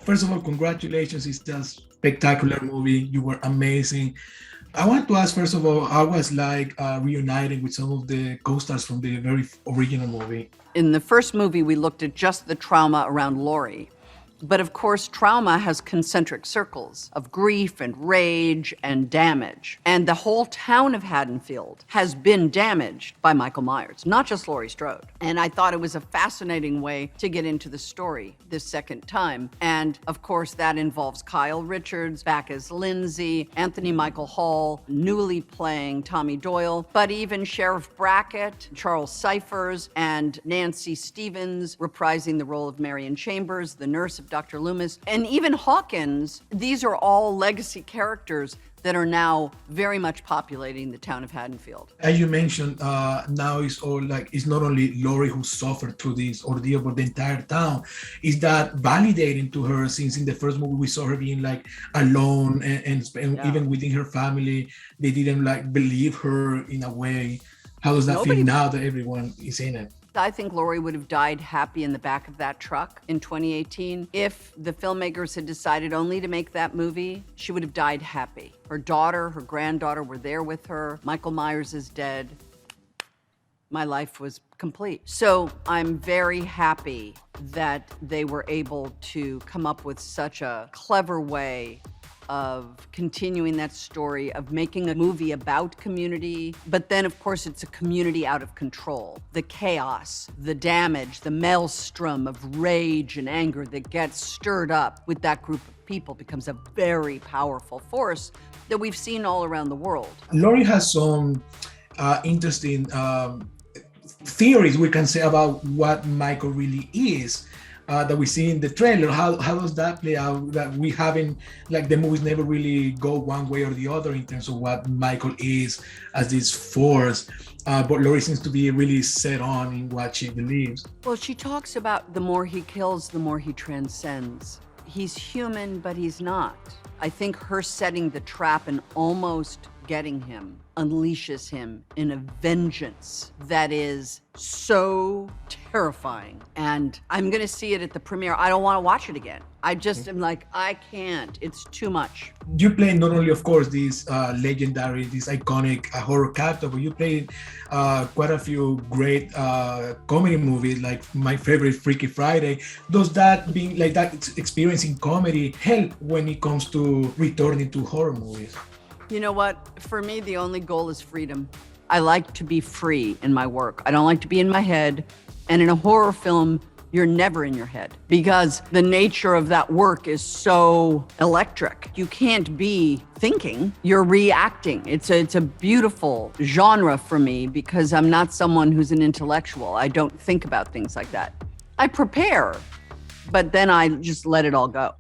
First of all, congratulations. It's just spectacular movie. You were amazing. I want to ask, first of all, I was like reuniting with some of the co-stars from the very original movie. In the first movie, we looked at just the trauma around Laurie. But of course, trauma has concentric circles of grief and rage and damage. And the whole town of Haddonfield has been damaged by Michael Myers, not just Laurie Strode. And I thought it was a fascinating way to get into the story this second time. And of course, that involves Kyle Richards back as Lindsay, Anthony Michael Hall newly playing Tommy Doyle, but even Sheriff Brackett, Charles Cyphers, and Nancy Stevens reprising the role of Marion Chambers, the nurse of Dr. Loomis, and even Hawkins. These are all legacy characters that are now very much populating the town of Haddonfield. As you mentioned, now it's all like, it's not only Laurie who suffered through this ordeal, but the entire town. Is that validating to her, since in the first movie we saw her being like alone and even within her family, they didn't like believe her in a way. How does that feel now that everyone is in it? I think Laurie would have died happy in the back of that truck in 2018. If the filmmakers had decided only to make that movie, she would have died happy. Her daughter, her granddaughter were there with her. Michael Myers is dead. My life was complete. So I'm very happy that they were able to come up with such a clever way of continuing that story, of making a movie about community. But then, of course, it's a community out of control. The chaos, the damage, the maelstrom of rage and anger that gets stirred up with that group of people becomes a very powerful force that we've seen all around the world. Laurie has some interesting theories, we can say, about what Michael really is. That we see in the trailer. How does that play out? That we haven't, like, the movies never really go one way or the other in terms of what Michael is as this force. But Laurie seems to be really set on in what she believes. Well, she talks about the more he kills, the more he transcends. He's human, but he's not. I think her setting the trap and almost getting him unleashes him in a vengeance that is so terrifying. And I'm gonna see it at the premiere. I don't wanna watch it again. I just am like, I can't, it's too much. You play not only, of course, this legendary, this iconic horror character, but you played quite a few great comedy movies, like my favorite, Freaky Friday. Does that, being like that experience in comedy, help when it comes to returning to horror movies? You know what? For me, the only goal is freedom. I like to be free in my work. I don't like to be in my head. And in a horror film, you're never in your head because the nature of that work is so electric. You can't be thinking, you're reacting. It's a beautiful genre for me because I'm not someone who's an intellectual. I don't think about things like that. I prepare, but then I just let it all go.